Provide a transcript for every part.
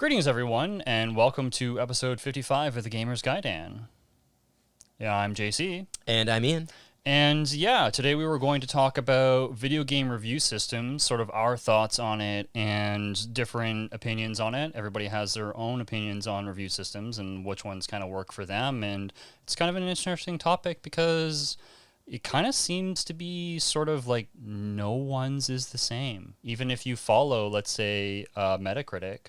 Greetings, everyone, and welcome to episode 55 of the Gamer's Gaiden. Yeah, I'm JC. And I'm Ian. And yeah, today we were going to talk about video game review systems, sort of our thoughts on it and different opinions on it. Everybody has their own opinions on review systems and which ones kind of work for them. And it's kind of an interesting topic because it kind of seems to be sort of like no one's is the same. Even if you follow, let's say, Metacritic,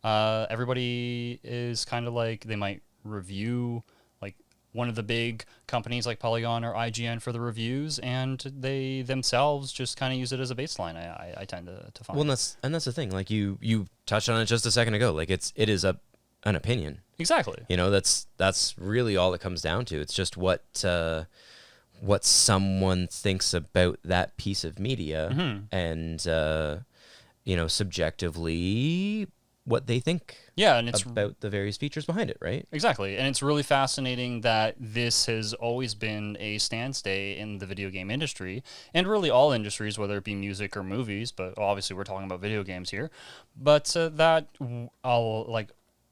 everybody is kind of like they might review like one of the big companies like Polygon or IGN for the reviews, and they themselves just kind of use it as a baseline. I tend to find. Well, that's the thing. Like you touched on it just a second ago. Like it is an opinion. Exactly. You know, that's really all it comes down to. It's just what someone thinks about that piece of media, and subjectively what they think. Yeah, and it's about the various features behind it, right? Exactly. And it's really fascinating that this has always been a mainstay in the video game industry, and really all industries, whether it be music or movies, but obviously we're talking about video games here. But that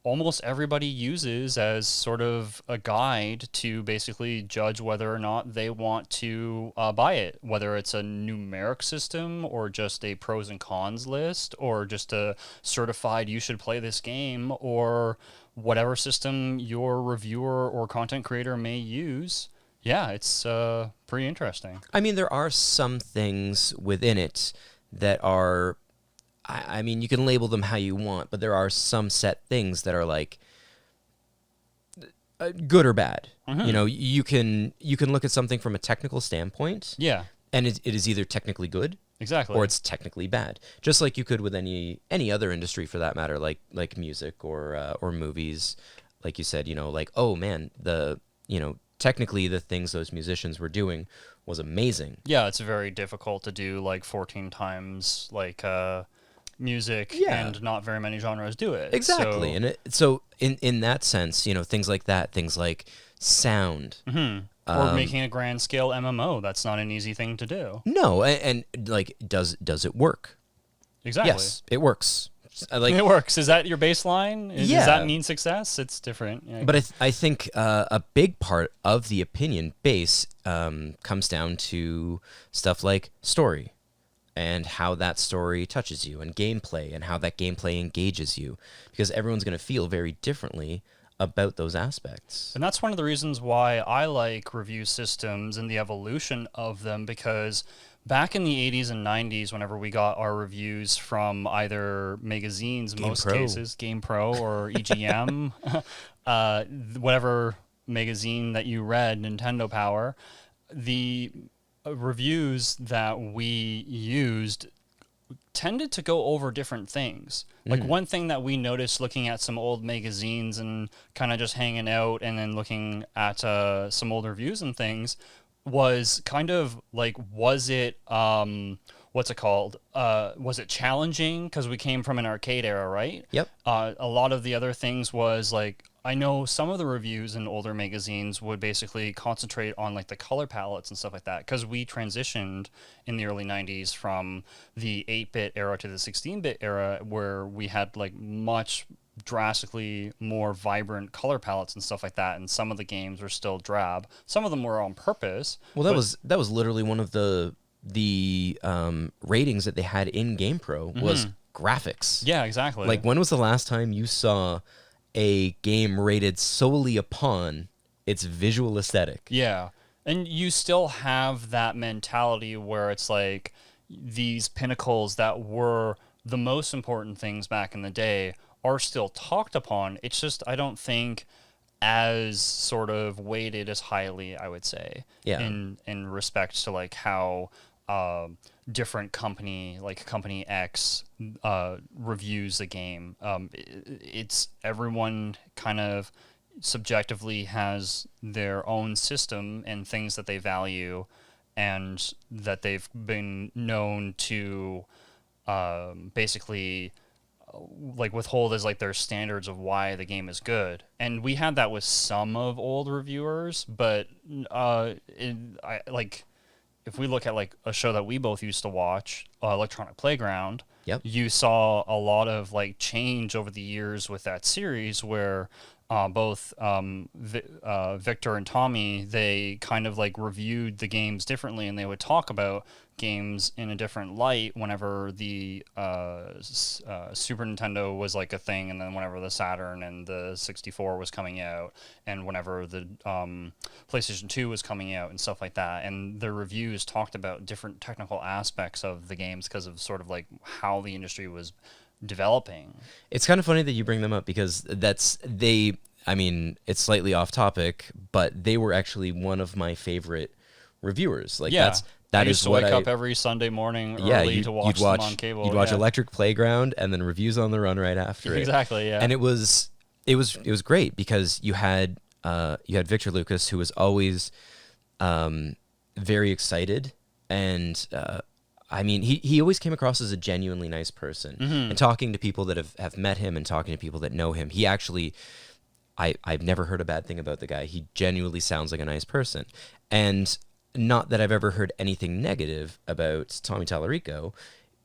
almost everybody uses as sort of a guide to basically judge whether or not they want to buy it, whether it's a numeric system or just a pros and cons list or just a certified you should play this game or whatever system your reviewer or content creator may use. Yeah, it's pretty interesting. I mean, there are some things within it that are, I mean, you can label them how you want, but there are some set things that are like good or bad. You know, you can look at something from a technical standpoint. Yeah. And it is either technically good, exactly, or it's technically bad. Just like you could with any other industry for that matter, like music or movies. Like you said, like, oh man, technically the things those musicians were doing was amazing. Yeah, it's very difficult to do like 14 times like music, and not very many genres do it. Exactly. So in that sense, things like that, things like sound. Or making a grand scale MMO, that's not an easy thing to do. No, and like, does it work? Exactly. Yes, it works. It works. Is that your baseline? Does that mean success? It's different. Yeah. But I think a big part of the opinion base comes down to stuff like story and how that story touches you, and gameplay and how that gameplay engages you, because everyone's going to feel very differently about those aspects. And that's one of the reasons why I like review systems and the evolution of them, because back in the 80s and 90s, whenever we got our reviews from either magazines, in most cases, GamePro or EGM, whatever magazine that you read, Nintendo Power, the reviews that we used tended to go over different things. Like one thing that we noticed looking at some old magazines and kind of just hanging out and then looking at some old reviews and things was kind of like, was it, what's it called? Was it challenging? Because we came from an arcade era, right? Yep. A lot of the other things was like, I know some of the reviews in older magazines would basically concentrate on like the color palettes and stuff like that, because we transitioned in the early 90s from the 8-bit era to the 16-bit era, where we had like much drastically more vibrant color palettes and stuff like that, and some of the games were still drab. Some of them were on purpose. Well, that was literally one of the ratings that they had in GamePro was graphics. Yeah, exactly. Like, when was the last time you saw a game rated solely upon its visual aesthetic? Yeah. And you still have that mentality where it's like these pinnacles that were the most important things back in the day are still talked upon. It's just, I don't think as sort of weighted as highly, I would say, in respect to like how different company, like Company X, reviews the game. It's everyone kind of subjectively has their own system and things that they value, and that they've been known to basically like withhold as like their standards of why the game is good. And we had that with some of old reviewers, but if we look at like a show that we both used to watch, Electronic Playground, Yep. you saw a lot of like change over the years with that series where both Victor and Tommy, they kind of like reviewed the games differently, and they would talk about games in a different light whenever the Super Nintendo was like a thing, and then whenever the Saturn and the 64 was coming out, and whenever the PlayStation 2 was coming out and stuff like that. And the reviews talked about different technical aspects of the games because of sort of like how the industry was developing. It's kind of funny that you bring them up because I mean, it's slightly off topic, but they were actually one of my favorite reviewers. Like I that used is to what wake up every Sunday morning early to watch them on cable. You'd watch Electric Playground and then Reviews on the Run right after it. Exactly, yeah. And it was great because you had Victor Lucas, who was always very excited, and I mean, he always came across as a genuinely nice person. And talking to people that have met him and talking to people that know him, he actually, I've never heard a bad thing about the guy. He genuinely sounds like a nice person. And not that I've ever heard anything negative about Tommy Tallarico.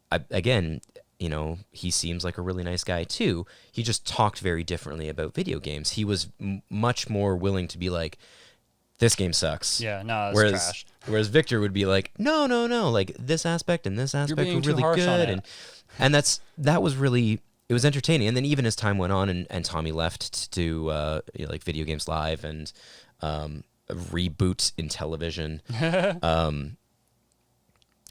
Again, you know, he seems like a really nice guy too. He just talked very differently about video games. He was much more willing to be like, this game sucks. Yeah, no, it's trash. Whereas Victor would be like, no, like this aspect and this aspect were really good, and that was really, it was entertaining. And then even as time went on and Tommy left to do like Video Games Live and reboot in television,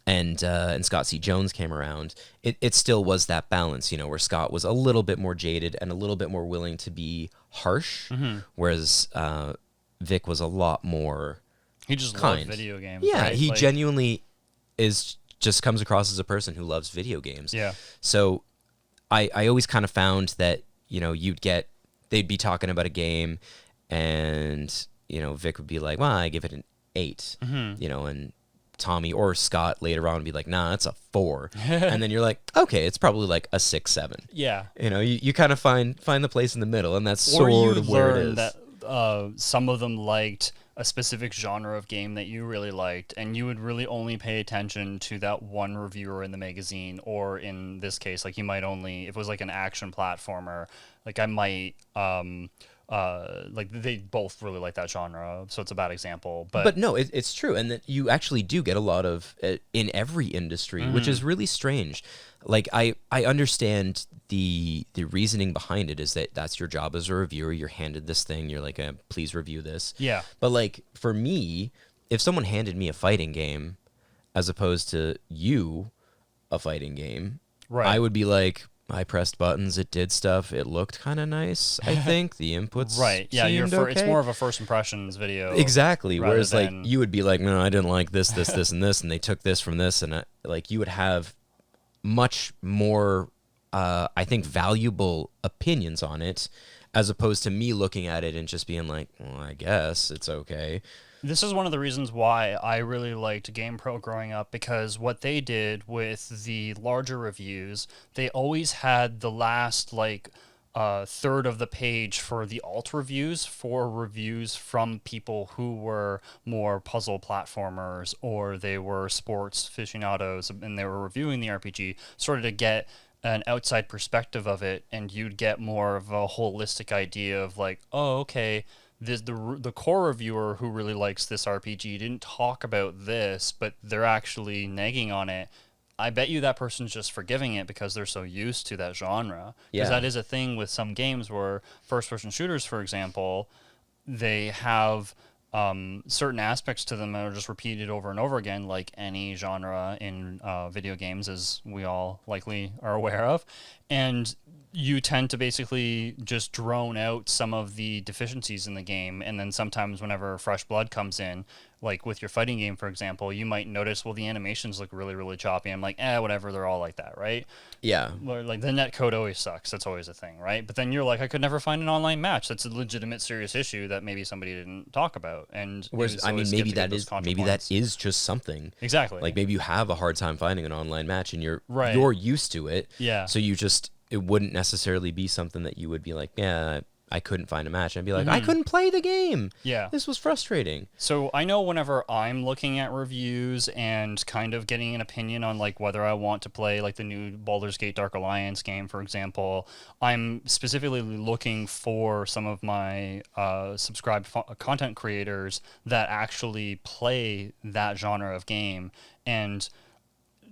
and Scott C. Jones came around, it still was that balance, you know, where Scott was a little bit more jaded and a little bit more willing to be harsh, whereas Vic was a lot more he just kind. loved video games. Yeah, right? he genuinely just comes across as a person who loves video games. Yeah. So I always kind of found that, you know, they'd be talking about a game and, you know, Vic would be like, well, I give it an 8, you know, and Tommy or Scott later on would be like, nah, it's a 4. And then you're like, okay, it's probably like a 6, 7. Yeah. You know, you kind of find the place in the middle, and that's sort of where it is. That some of them liked a specific genre of game that you really liked, and you would really only pay attention to that one reviewer in the magazine, or in this case, like you might only, if it was like an action platformer, like I might like they both really like that genre, so it's a bad example, but no, it's true, and that you actually do get a lot of in every industry, which is really strange. Like I understand the reasoning behind it is that that's your job as a reviewer. You're handed this thing, you're like, please review this. Yeah. But like for me, if someone handed me a fighting game as opposed to you a fighting game, right, I would be like, I pressed buttons, it did stuff, it looked kind of nice, I think. The inputs right, yeah, seemed okay. It's more of a first impressions video. Exactly, whereas like you would be like, no, I didn't like this, and this, and they took this from this, and like you would have much more, I think, valuable opinions on it, as opposed to me looking at it and just being like, well, I guess it's okay. This is one of the reasons why I really liked GamePro growing up, because what they did with the larger reviews, they always had the last like third of the page for the alt reviews, for reviews from people who were more puzzle platformers, or they were sports aficionados and they were reviewing the RPG, sort of to get an outside perspective of it, and you'd get more of a holistic idea of like, oh, okay, the core reviewer who really likes this RPG didn't talk about this, but they're actually nagging on it. I bet you that person's just forgiving it because they're so used to that genre. Because that is a thing with some games where first-person shooters, for example, they have certain aspects to them that are just repeated over and over again, like any genre in video games, as we all likely are aware of. And you tend to basically just drone out some of the deficiencies in the game, and then sometimes whenever fresh blood comes in, like with your fighting game, for example, you might notice, well, the animations look really, really choppy. I'm like, whatever, they're all like that, right? Yeah. Or like the netcode always sucks. That's always a thing, right? But then you're like, I could never find an online match. That's a legitimate, serious issue that maybe somebody didn't talk about. And whereas, I mean, maybe that is just something. Exactly. Like maybe you have a hard time finding an online match, and you're used to it. Yeah. So it wouldn't necessarily be something that you would be like, yeah, I couldn't find a match. I'd be like, I couldn't play the game. Yeah. This was frustrating. So I know whenever I'm looking at reviews and kind of getting an opinion on like whether I want to play like the new Baldur's Gate Dark Alliance game, for example, I'm specifically looking for some of my subscribed content creators that actually play that genre of game and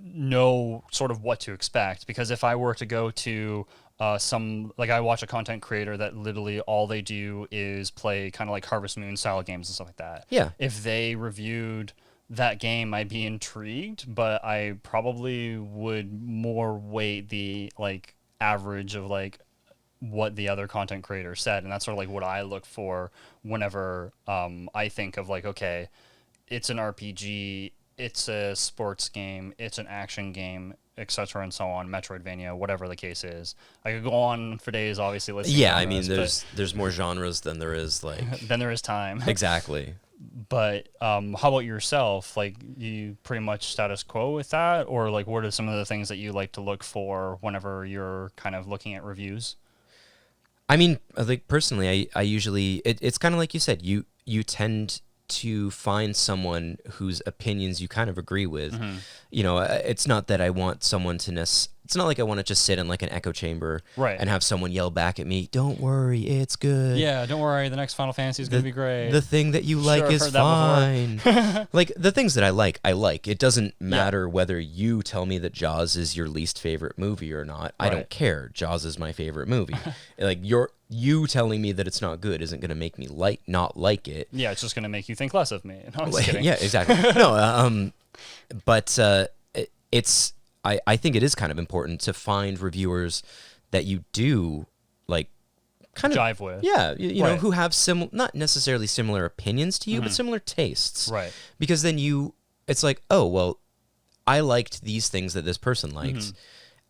know sort of what to expect. Because if I were to go to I watch a content creator that literally all they do is play kind of like Harvest Moon style games and stuff like that. Yeah. If they reviewed that game, I'd be intrigued, but I probably would more weight the like average of like what the other content creator said. And that's sort of like what I look for whenever I think of like, okay, it's an RPG, it's a sports game, it's an action game, etc. and so on, Metroidvania, whatever the case is. I could go on for days, obviously. Yeah, I mean, there's more genres than there is like than there is time. Exactly. But how about yourself? Like, you pretty much status quo with that, or like, what are some of the things that you like to look for whenever you're kind of looking at reviews? I mean, like personally, I usually it's kind of like you said. You tend to find someone whose opinions you kind of agree with. You know, it's not that I want someone to it's not like I want to just sit in like an echo chamber and have someone yell back at me, "Don't worry, it's good." Yeah, don't worry, the next Final Fantasy is going to be great. The thing that you like is fine. Like, the things that I like. It doesn't matter whether you tell me that Jaws is your least favorite movie or not. I don't care. Jaws is my favorite movie. Like, you telling me that it's not good isn't going to make me not like it. Yeah, it's just going to make you think less of me. No, I'm just kidding. Yeah, exactly. No, but it's I think it is kind of important to find reviewers that you do like kind of jive with. Yeah, you know, who have not necessarily similar opinions to you, but similar tastes. Right. Because then it's like, oh, well, I liked these things that this person liked,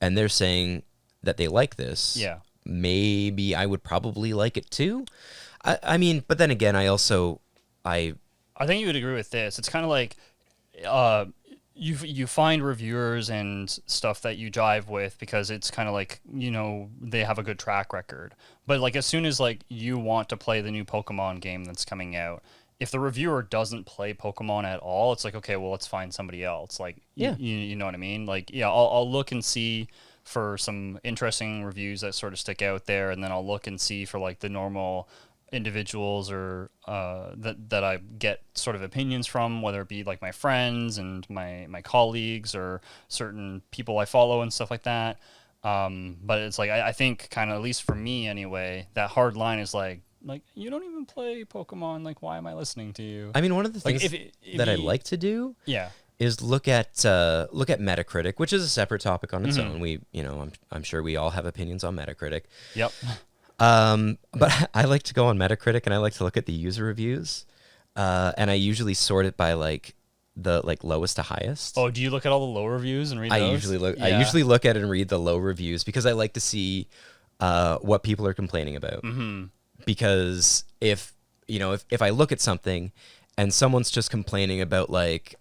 and they're saying that they like this. Yeah. Maybe I would probably like it too. I mean, but then again, I think you would agree with this. It's kind of like you find reviewers and stuff that you jive with because it's kind of like, you know, they have a good track record. But like, as soon as like you want to play the new Pokemon game that's coming out, if the reviewer doesn't play Pokemon at all, it's like, okay, well, let's find somebody else. Like, you know what I mean? Like, yeah, I'll look and see for some interesting reviews that sort of stick out there, and then I'll look and see for like the normal individuals or that I get sort of opinions from, whether it be like my friends and my colleagues or certain people I follow and stuff like that. But it's like I think kind of, at least for me anyway, that hard line is like you don't even play Pokemon. Like, why am I listening to you? I mean, one of the things that I like to do is look at Metacritic, which is a separate topic on its own. I'm sure we all have opinions on Metacritic. Yep. But I like to go on Metacritic and I like to look at the user reviews, and I usually sort it by like the lowest to highest. Oh, do you look at all the low reviews and read those? I usually look at and read the low reviews because I like to see what people are complaining about. Because if I look at something and someone's just complaining about like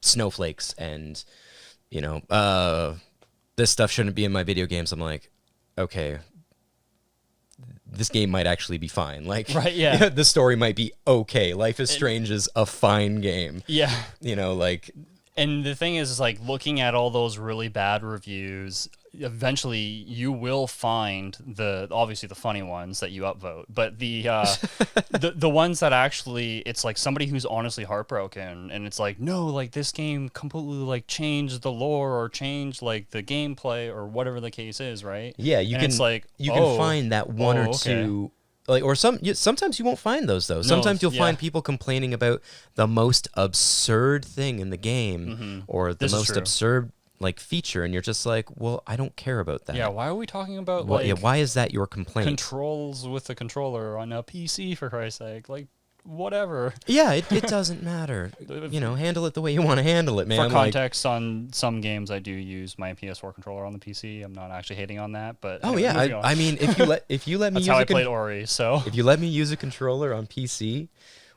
snowflakes and this stuff shouldn't be in my video games, I'm like, okay, this game might actually be fine. Like, right, yeah. The story might be okay. Life is Strange is a fine game. Yeah. And the thing is like, looking at all those really bad reviews, eventually you will find obviously the funny ones that you upvote, but the ones that actually, it's like somebody who's honestly heartbroken and it's like, no, like this game completely like changed the lore or changed like the gameplay or whatever the case is, right? Yeah, you can find that one or two. Like, or sometimes you won't find those though. Sometimes you'll find people complaining about the most absurd thing in the game or the most absurd like feature, and you're just like, well, I don't care about that. Yeah, why are we talking about why is that your complaint? Controls with the controller on a PC, for Christ's sake, like whatever. Yeah, it doesn't matter. Handle it the way you want to handle it, man. For context, on some games I do use my PS4 controller on the PC. I'm not actually hating on that, but I mean, if you let me that's how I played Ori. So if you let me use a controller on PC,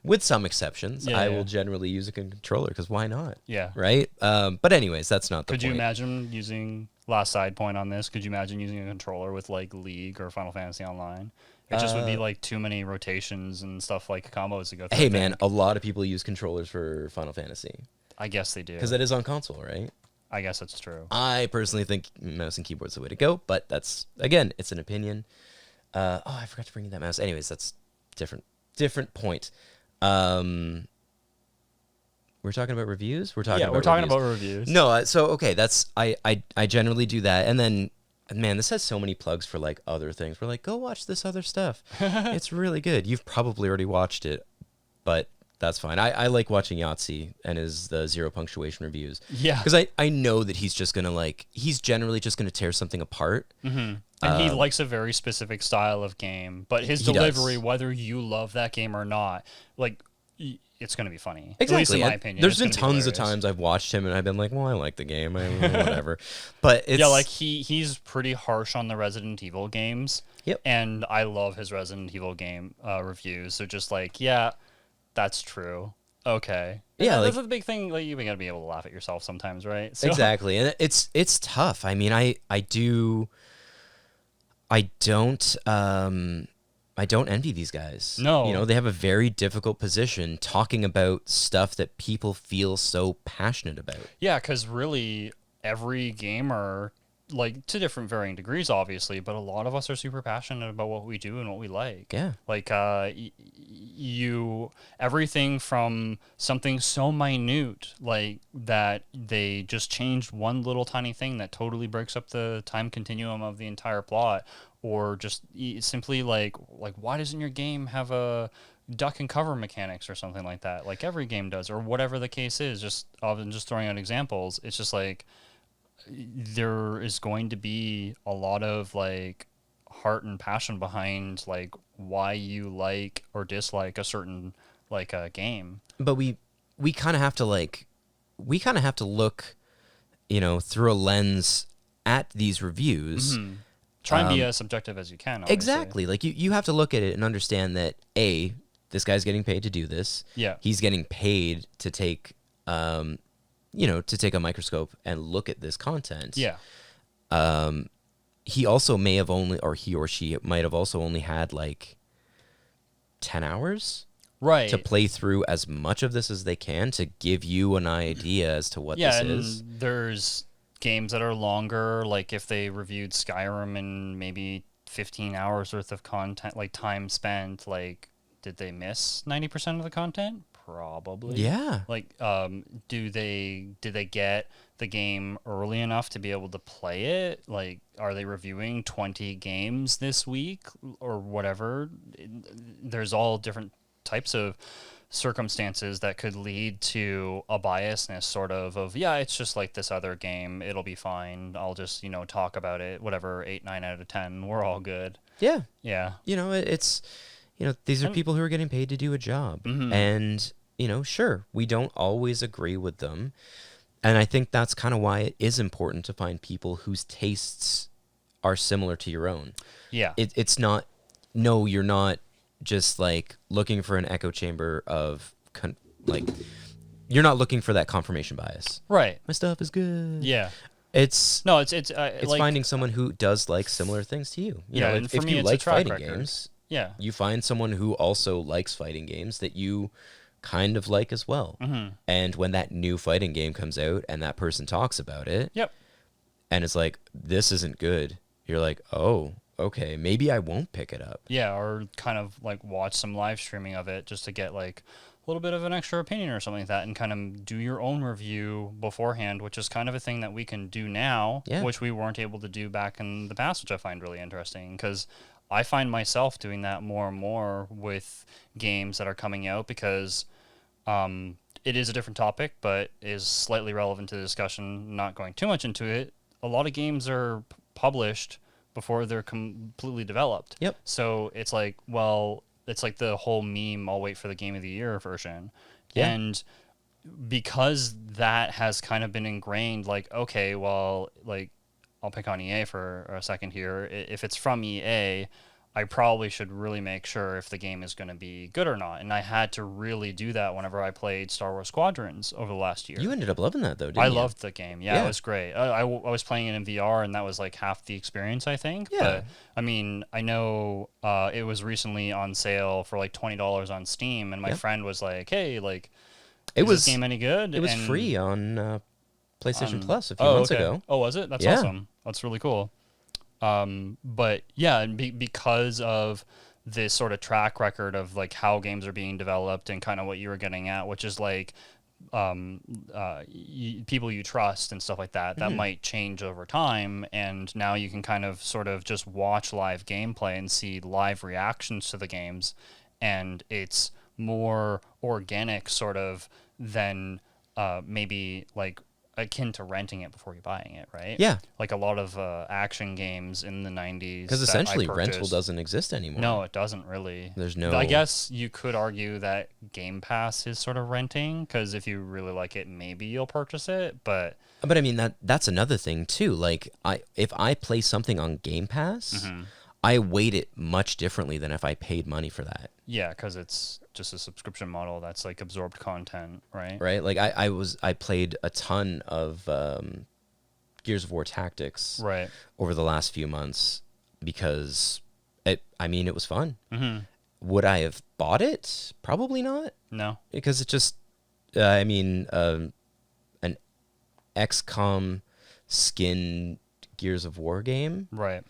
with some exceptions, I will generally use a controller because why not? Yeah. Right. But anyways, that's not the point. Could you imagine using last side point on this, could you imagine using a controller with like League or Final Fantasy Online? It just would be like too many rotations and stuff like combos to go through. Hey man, a lot of people use controllers for Final Fantasy I guess they do. because that is on console, right? I guess that's true. I personally think mouse and keyboard's the way to go, but that's, again, it's an opinion. I forgot to bring you that mouse. Anyways, that's different point. We're talking about reviews. We're talking about reviews. No, so okay, that's I generally do that, and then man, this has so many plugs for like other things. We're like, go watch this other stuff. It's really good. You've probably already watched it, but that's fine. I like watching Yahtzee and the zero punctuation reviews. Yeah. Because I know that he's just going to he's generally just going to tear something apart. Mm-hmm. And he likes a very specific style of game, but his delivery, whether you love that game or not, like, it's going to be funny. Exactly. At least in my opinion. There's been tons of times I've watched him and I've been like, well, I like the game, whatever. But it's... Yeah, like he's pretty harsh on the Resident Evil games. Yep. And I love his Resident Evil game reviews. So just like, yeah, that's true. Okay. Yeah, that's the big thing. Like, you gotta be able to laugh at yourself sometimes, right? So. Exactly, and it's tough. I mean, I don't envy these guys. No. You know, they have a very difficult position talking about stuff that people feel so passionate about. Yeah, because really every gamer, like, to different varying degrees, obviously, but a lot of us are super passionate about what we do and what we like. Yeah. Like, everything from something so minute, like that they just changed one little tiny thing that totally breaks up the time continuum of the entire plot, or just simply like why doesn't your game have a duck and cover mechanics or something like that, like every game does, or whatever the case is. Just often just throwing out examples, it's just like there is going to be a lot of like heart and passion behind like why you like or dislike a certain like a game. But we kind of have to look, you know, through a lens at these reviews. Mm-hmm. Try and be as subjective as you can. Obviously. Exactly. Like you have to look at it and understand that this guy's getting paid to do this. Yeah. He's getting paid to take to take a microscope and look at this content. Yeah. He also may have only, or he or she might have also only had like 10 hours. Right. To play through as much of this as they can to give you an idea as to what this is. Yeah, and there's games that are longer, like if they reviewed Skyrim in maybe 15 hours worth of content, like time spent, like did they miss 90% of the content? Probably. Yeah. Like, did they get the game early enough to be able to play it? Like, are they reviewing 20 games this week or whatever? There's all different types of circumstances that could lead to a biasness sort of yeah, it's just like this other game, it'll be fine, I'll just talk about it, whatever, 8-9 out of 10, we're all good. Yeah it's these are people who are getting paid to do a job. Mm-hmm. And sure, we don't always agree with them, and I think that's kind of why it is important to find people whose tastes are similar to your own. It's not, no, you're not just like looking for an echo chamber of you're not looking for that confirmation bias. Right. My stuff is good. Yeah. It's like, finding someone who does like similar things to you. You know, if you like fighting games, you find someone who also likes fighting games that you kind of like as well. Mm-hmm. And when that new fighting game comes out and that person talks about it, and it's like, this isn't good, you're like, oh, okay, maybe I won't pick it up. Yeah, or kind of like watch some live streaming of it just to get like a little bit of an extra opinion or something like that, and kind of do your own review beforehand, which is kind of a thing that we can do now, which we weren't able to do back in the past, which I find really interesting, because I find myself doing that more and more with games that are coming out, because it is a different topic, but is slightly relevant to the discussion, not going too much into it. A lot of games are published before they're completely developed. Yep. So it's like, well, it's like the whole meme, I'll wait for the Game of the Year version. Yeah. And because that has kind of been ingrained, like, okay, well, like, I'll pick on EA for a second here. If it's from EA, I probably should really make sure if the game is going to be good or not. And I had to really do that whenever I played Star Wars Squadrons over the last year. You ended up loving that though, didn't I you? loved the game. Yeah, Yeah. it was great. I was playing it in VR, and that was like half the experience, I think. Yeah. But I mean, I know it was recently on sale for like $20 on Steam, and my Yep. friend was like, "Hey, like, It is was this game any good?" It was And free on PlayStation Plus a few oh, months okay. ago. Oh, was it? That's Yeah. awesome. That's really cool. But yeah, and because of this sort of track record of like how games are being developed and kind of what you were getting at, which is like people you trust and stuff like that, that might change over time. And now you can kind of sort of just watch live gameplay and see live reactions to the games. And it's more organic sort of than maybe like akin to renting it before you're buying it, right? Yeah. Like a lot of action games in the 90s. Because that essentially I rental purchased. doesn't exist anymore. No, it doesn't really. There's no. I guess you could argue that Game Pass is sort of renting, because if you really like it, maybe you'll purchase it. But I mean that's another thing too. Like if I play something on Game Pass, I weight it much differently than if I paid money for that. yeah, because it's just a subscription model that's like absorbed content, right? Right? Like I played a ton of Gears of War Tactics Right. over the last few months because it was fun. Mm-hmm. Would I have bought it? Probably not, No. because it just an XCOM skin Gears of War game Right.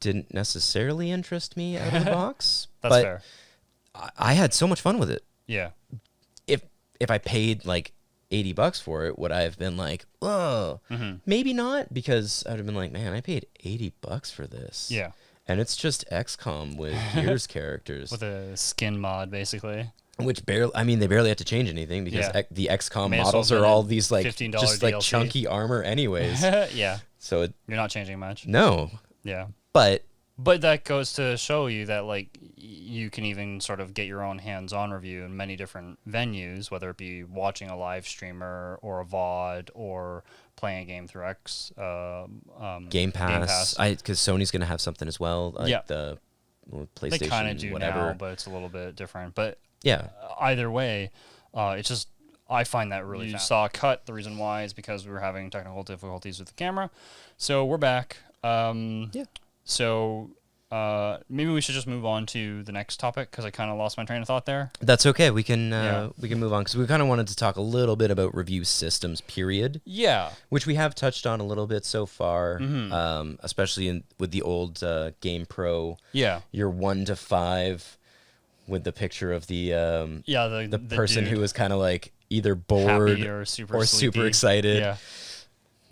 didn't necessarily interest me out of the box. That's but fair. I had so much fun with it. Yeah. If I paid like $80 for it, would I have been like, oh, maybe not, because I would have been like, man, I paid $80 for this. Yeah. And it's just XCOM with Gears characters, With a skin mod, basically. which they barely had to change anything because Yeah. the XCOM May as well models have are been all a these like $15 just like DLC. chunky armor anyways. Yeah. So You're not changing much. no, Yeah. but But that goes to show you that like you can even sort of get your own hands-on review in many different venues, whether it be watching a live streamer or a VOD or playing a game through Game Pass, because Sony's gonna have something as well, like Yeah. the PlayStation, They kind of do whatever. now, but it's a little bit different. But Yeah, either way, it's just I find that really. You saw a cut. The reason why is because we were having technical difficulties with the camera, so we're back. Yeah. So maybe we should just move on to the next topic, because I kind of lost my train of thought there. that's okay. We can Yeah. move on because we kind of wanted to talk a little bit about review systems, period, Yeah. which we have touched on a little bit so far, Mm-hmm. especially with the old Game Pro. Yeah. Your 1 to 5 with the picture of the Yeah. the person dude, who was kind of like either bored happy or super super sleepy. excited. Yeah.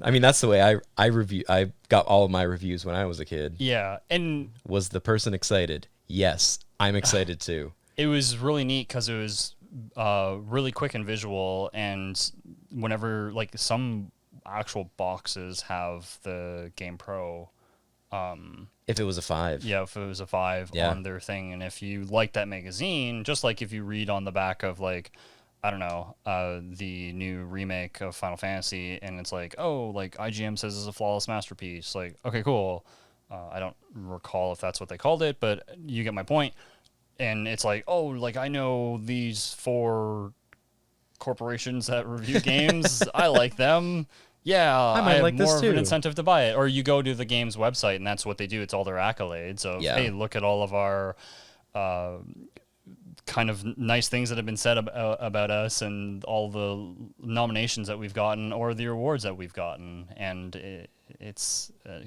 I mean, that's the way I got all of my reviews when I was a kid. Yeah. And Was the person excited? Yes, I'm excited too. it was really neat because it was really quick and visual, and whenever like some actual boxes have the Game Pro, If it was a 5. yeah, if it was a 5 Yeah. on their thing, and if you like that magazine, just like if you read on the back of like, I don't know, the new remake of Final Fantasy, and it's like, oh, like IGM says it's a flawless masterpiece. Like, okay, cool. I don't recall if that's what they called it, but you get my point. And it's like, oh, like I know these 4 corporations that review games. I like them. Yeah, might I have like this more of an too. incentive to buy it. Or you go to the game's website, and that's what they do. It's all their accolades of, Yeah. hey, look at all of our kind of nice things that have been said about us, and all the nominations that we've gotten, or the awards that we've gotten. And it's a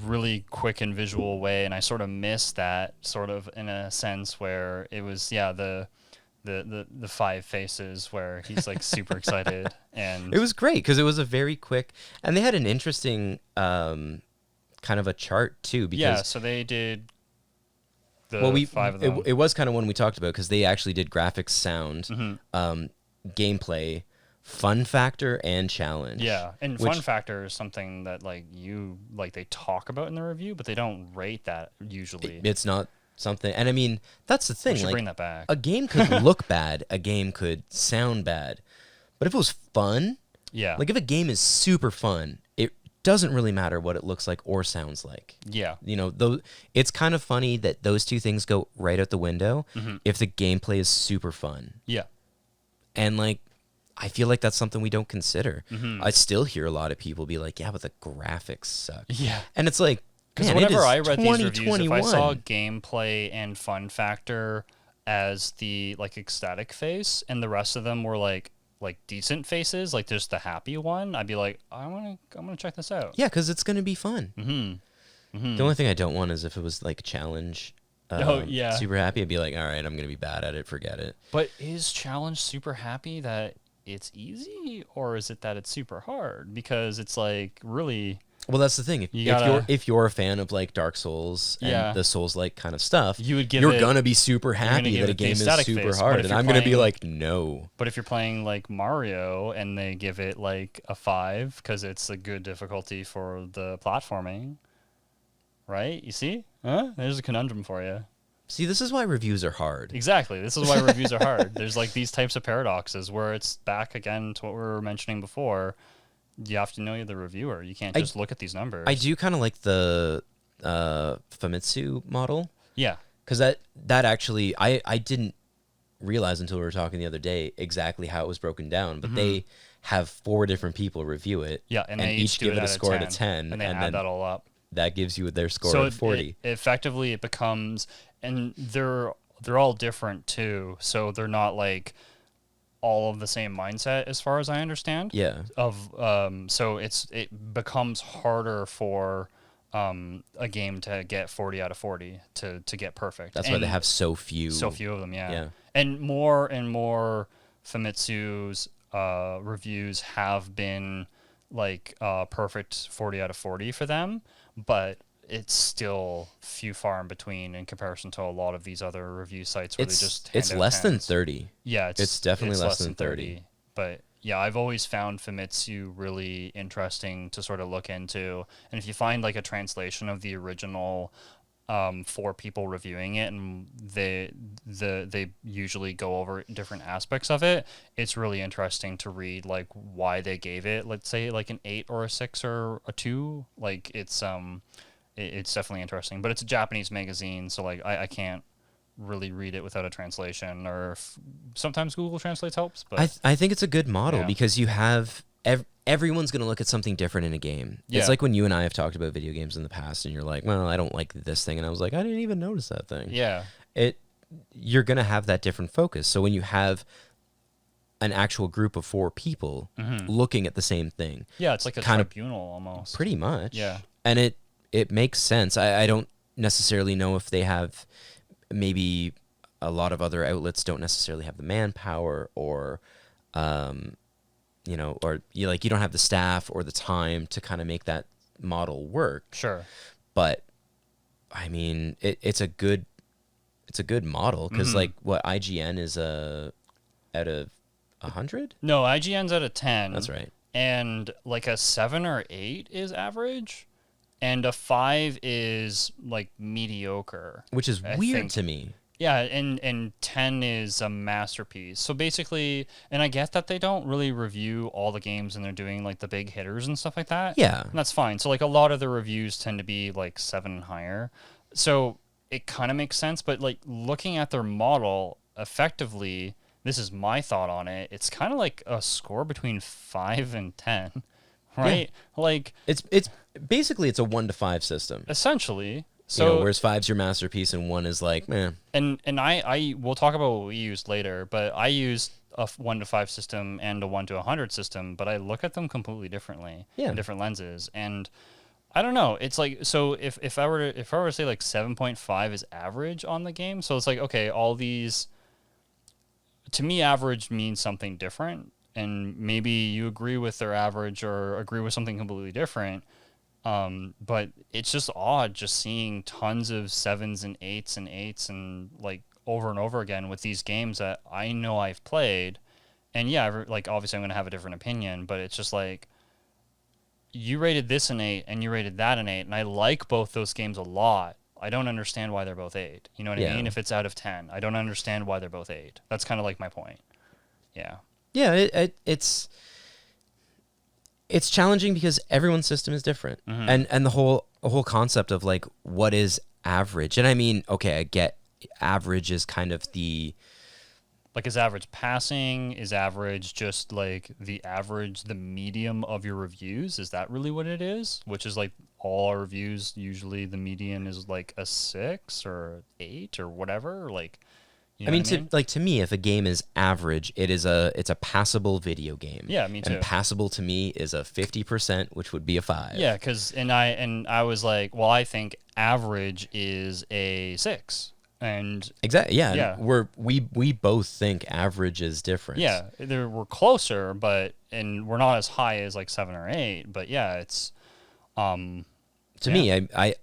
really quick and visual way, and I sort of miss that, sort of in a sense, where it was, yeah, the 5 faces where he's like super excited. And It was great because it was a very quick, and they had an interesting kind of a chart too. Because yeah, so they did the 5 of them. it was kind of one we talked about because they actually did graphics, sound, Mm-hmm. gameplay, fun factor, and challenge. Yeah, and which- fun factor is something that they talk about in the review, but they don't rate that usually. It's not something, and I mean that's the We thing. should Like bring that back. a game could look bad, a game could sound bad, but if it was fun, Yeah, like if a game is super fun, it doesn't really matter what it looks like or sounds like. Yeah. You know, though, it's kind of funny that those two things go right out the window if the gameplay is super fun. Yeah. And like, I feel like that's something we don't consider. Mm-hmm. I still hear a lot of people be like, yeah, but the graphics suck. Yeah. And it's like, because man, whenever it is I read these reviews, if I 2021. saw gameplay and fun factor as the like ecstatic face, and the rest of them were like decent faces, like just the happy one, I'd be like, I'm gonna check this out. Yeah, because it's gonna be fun. Mm-hmm. Mm-hmm. The only thing I don't want is if it was like a challenge. Yeah. Super happy. I'd be like, all right, I'm gonna be bad at it. Forget it. But is challenge super happy that it's easy, or is it that it's super hard? Because it's like really. Well, that's the thing. If you're a fan of like Dark Souls and the Souls-like kind of stuff, you're gonna be super happy that a game is super hard, and I'm gonna be like, no. But if you're playing like Mario and they give it like a 5 because it's a good difficulty for the platforming, right? You see? Huh? There's a conundrum for you. See, this is why reviews are hard. Exactly. This is why reviews are hard. There's like these types of paradoxes where it's back again to what we were mentioning before. You have to know you're the reviewer. You can't just look at these numbers. I do kind of like the Famitsu model. Yeah. Because that actually, I didn't realize until we were talking the other day exactly how it was broken down. But they have 4 different people review it. Yeah, and they each give it a score out of 10. And they add that all up. That gives you their score of 40. Effectively, it becomes, and they're all different too. So they're not like all of the same mindset, as far as I understand. Yeah. So it becomes harder for a game to get 40 out of 40 to get perfect. That's why they have so few. So few of them, yeah. Yeah. And more Famitsu's reviews have been like perfect 40 out of 40 for them, but it's still few far in between in comparison to a lot of these other review sites where they just hand it's out less than 10s. 30. Yeah, it's definitely less than 30. But yeah, I've always found Famitsu really interesting to sort of look into. And if you find like a translation of the original for people reviewing it, and they usually go over different aspects of it, it's really interesting to read like why they gave it, let's say like an 8 or a 6 or a 2. Like it's definitely interesting, but it's a Japanese magazine, so like I can't really read it without a translation, or sometimes Google Translates helps. But I think it's a good model because you have everyone's going to look at something different in a game. Yeah. It's like when you and I have talked about video games in the past, and you're like, well, I don't like this thing, and I was like, I didn't even notice that thing. Yeah. You're going to have that different focus. So when you have an actual group of 4 people looking at the same thing. Yeah, it's like a tribunal almost. Pretty much. Yeah. And it makes sense. I don't necessarily know if they have, maybe a lot of other outlets don't necessarily have the manpower, or you don't have the staff or the time to kind of make that model work. Sure. But I mean, it's a good model, because like what IGN is out of 100? No, IGN's at a 10. That's right. And like a 7 or 8 is average, and a 5 is like mediocre, Which is weird to me. Yeah, and 10 is a masterpiece. So basically, and I get that they don't really review all the games and they're doing like the big hitters and stuff like that. Yeah. And that's fine. So like a lot of the reviews tend to be like 7 and higher. So it kind of makes sense, but like looking at their model effectively, this is my thought on it, it's kind of like a score between 5 and 10, right? Yeah. Like it's basically it's a 1 to 5 system. Essentially. So whereas 5's your masterpiece and 1 is like, man. And I we'll talk about what we used later, but I used a 1 to 5 system and a 1 to 100 system, but I look at them completely differently in different lenses. And I don't know. It's like, so if I were to say like 7.5 is average on the game, so it's like, okay, all these, to me, average means something different, and maybe you agree with their average or agree with something completely different. But it's just odd just seeing tons of 7s and 8s and like over and over again with these games that I know I've played. And yeah, like obviously I'm going to have a different opinion, but it's just like, you rated this an 8 and you rated that an 8, and I like both those games a lot. I don't understand why they're both 8. You know what I mean? If it's out of 10, I don't understand why they're both 8. That's kind of like my point. Yeah. Yeah, it's it's challenging because everyone's system is different, and the whole concept of like what is average. And I mean, okay, I get average is kind of the like, is average passing? Is average just like the average, the medium of your reviews? Is that really what it is? Which is like all our reviews, usually the median is like a 6 or 8 or whatever. Like, you know I mean, what I mean? to me, if a game is average, it's a passable video game. Yeah, me too. And passable to me is a 50%, which would be a 5. Yeah, because I was like, well, I think average is a 6. And Exactly. Yeah. Yeah. And we both think average is different. yeah, we're closer, and we're not as high as like 7 or 8. But yeah, it's To Yeah. me, I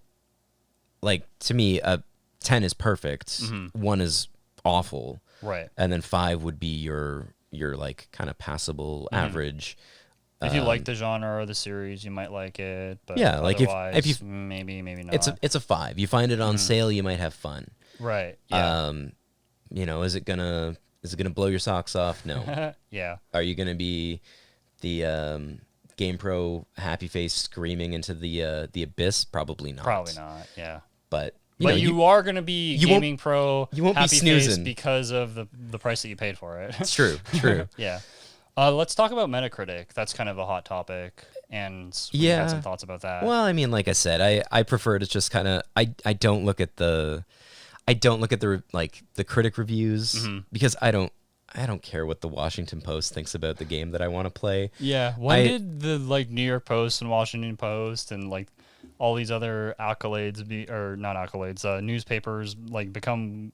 like to me, 10 is perfect. 1 is awful, right. and then 5 would be your like kind of passable average. If you like the genre or the series, you might like it. But Yeah, like if you maybe not. it's a 5. You find it on sale, you might have fun. right. Yeah. Is it gonna blow your socks off? No. yeah. Are you gonna be the Game Pro happy face screaming into the abyss? Probably not. Probably not. Yeah. But You are going to be you won't- Gaming Pro you won't be happy face snoozing. because of the price that you paid for it. it's true. yeah. Let's talk about Metacritic. That's kind of a hot topic, and we Yeah. had some thoughts about that. Well, I mean, like I said, I prefer to just kind of I don't look at the like the critic reviews because I don't care what the Washington Post thinks about the game that I want to play. yeah. When did the like New York Post and Washington Post and like all these other accolades not accolades, newspapers like become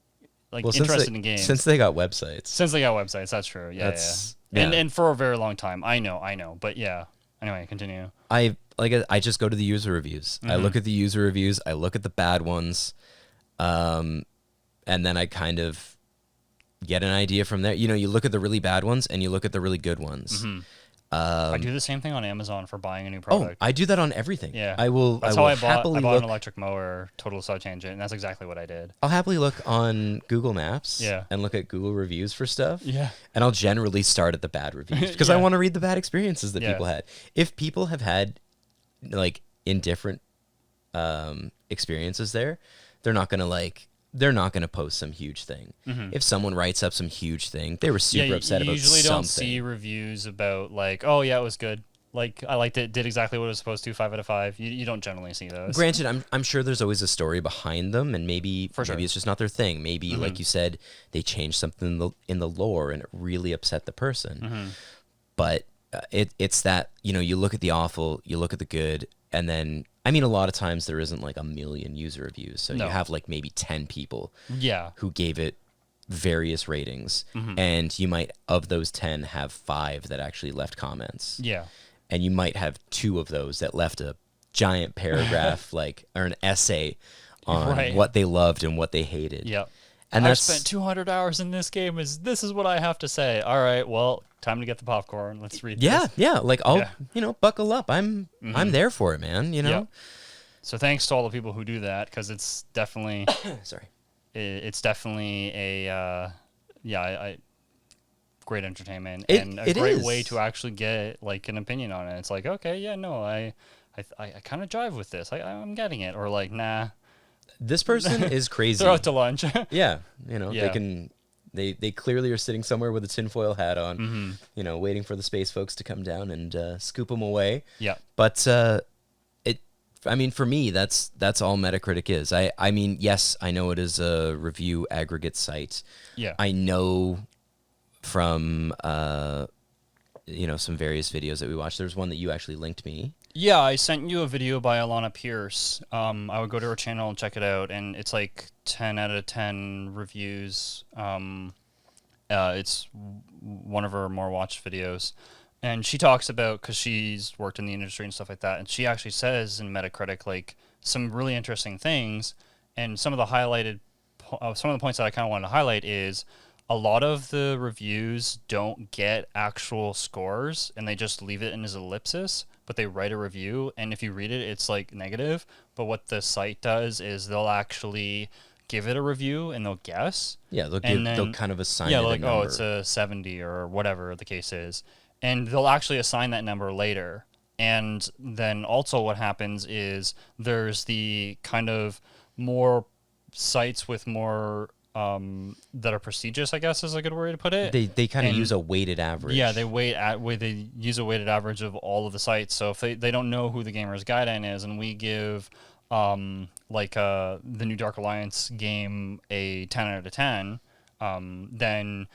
like interested in games since they got websites. Since they got websites, that's true. Yeah, Yeah. And for a very long time. I know. But yeah. Anyway, continue. I just go to the user reviews. I look at the user reviews. I look at the bad ones, and then I kind of get an idea from there. You look at the really bad ones and you look at the really good ones. I do the same thing on Amazon for buying a new Oh, product. I do that on everything. Yeah. I will. That's I will how I happily bought look. an electric mower, total side tangent, and that's exactly what I did. I'll happily look on Google Maps. Yeah. And look at Google reviews for stuff. Yeah. And I'll generally start at the bad reviews because I Yeah. want to read the bad experiences that Yeah. people had. If people have had like indifferent experiences there, they're not gonna post some huge thing. If someone writes up some huge thing, they were super upset you about usually something. don't see reviews about like, oh yeah, it was good. Like I liked it, did exactly what it was supposed to, 5 out of 5. You don't generally see those. Granted, I'm sure there's always a story behind them, and maybe sure. it's just not their thing. Maybe, like you said, they changed something in the lore and it really upset the person. But it's that you look at the awful, you look at the good, and then I mean a lot of times there isn't like a million user reviews, so No. you have like maybe 10 people Yeah. who gave it various ratings, and you might of those 10 have 5 that actually left comments. Yeah. And you might have 2 of those that left a giant paragraph or an essay on Right. what they loved and what they hated. Yep. And I that's spent 200 hours in this game. This is what I have to say. All right, well, time to get the popcorn. Let's read yeah, this. yeah. Like I'll Yeah. buckle up. I'm there for it, man. Yep. So thanks to all the people who do that, because it's definitely Sorry. it's definitely a great entertainment It- and a it great is. way to actually get like an opinion on it. It's like, okay, yeah, no, I kind of jive with this. I'm getting it, or like, nah, This person is crazy. they're out to lunch. Yeah, Yeah. they can. They clearly are sitting somewhere with a tinfoil hat on, waiting for the space folks to come down and scoop them away. Yeah. But I mean, for me, that's all Metacritic is. I mean, yes, I know it is a review aggregate site. Yeah. I know from some various videos that we watched. There's one that you actually linked me. Yeah, I sent you a video by Alana Pierce. I would go to her channel and check it out, and it's like 10 out of 10 reviews. It's one of her more watched videos. And she talks about, because she's worked in the industry and stuff like that, and she actually says in Metacritic, like, some really interesting things. And some of the points that I kind of wanted to highlight is a lot of the reviews don't get actual scores, and they just leave it in as ellipsis, but they write a review, and if you read it, it's like negative. But what the site does is they'll actually give it a review and they'll guess. Yeah, they'll kind of assign Yeah, it like, a number. oh, it's a 70 or whatever the case is. And they'll actually assign that number later. And then also what happens is there's the kind of more sites with more that are prestigious, I guess is a good way to put it. They kind of And use a weighted average. yeah, they use a weighted average of all of the sites. So if they don't know who the Gamer's Gaiden is, and we give the new Dark Alliance game a 10 out of 10, then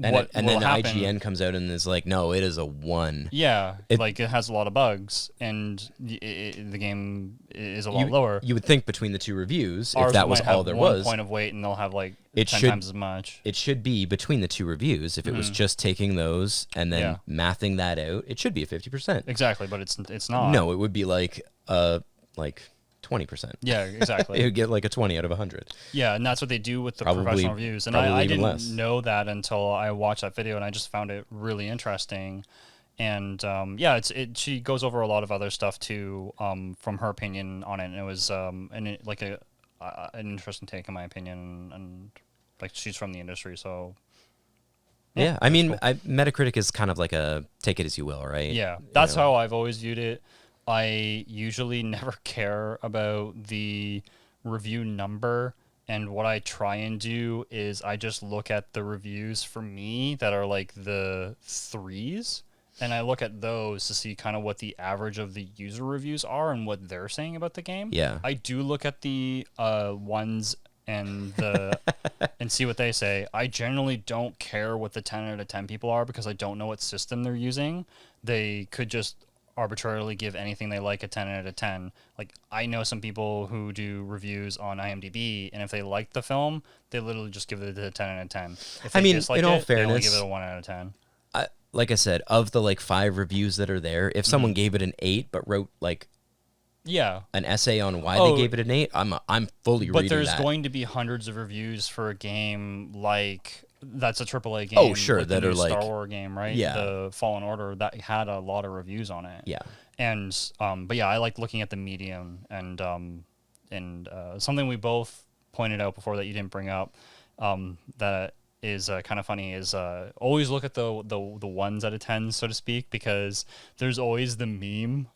and then happen, IGN comes out and is like, no, it is a 1. Yeah, it has a lot of bugs, and the game is a lot lower. You would think between the two reviews, Ours if that was might have all there one was, point of weight, and they'll have like it 10 should, times as much. It should be between the two reviews. If it was just taking those and then mathing that out, it should be a 50%. Exactly, but it's not. No, it would be like 20%. Yeah, exactly. It would get like a 20 out of 100. Yeah, and that's what they do with the professional reviews. And I didn't know that until I watched that video, and I just found it really interesting. And she goes over a lot of other stuff too, from her opinion on it. And it was an interesting take, in my opinion. And like, she's from the industry, so yeah, I mean, cool. Metacritic is kind of like a take it as you will, right? Yeah, that's how I've always viewed it. I usually never care about the review number, and what I try and do is I just look at the reviews for me that are like the 3s, and I look at those to see kind of what the average of the user reviews are and what they're saying about the game. Yeah. I do look at the 1s and the and see what they say. I generally don't care what the 10 out of 10 people are, because I don't know what system they're using. They could just arbitrarily give anything they like a 10 out of 10. Like, I know some people who do reviews on IMDb, and if they like the film, they literally just give it a 10 out of 10. If they dislike in all fairness, they only fairness, give it a 1 out of 10. Like I said, of the like 5 reviews that are there, if someone gave it an 8 but wrote like an essay on why they gave it an 8, I'm fully reading that. But there's going to be hundreds of reviews for a game like that's a AAA game. Oh, sure, like that the are new like Star Wars game, right? Yeah, the Fallen Order that had a lot of reviews on it. Yeah, and but yeah, I like looking at the medium, and something we both pointed out before that you didn't bring up, that is kind of funny, is always look at the 1s out of 10, so to speak, because there's always the meme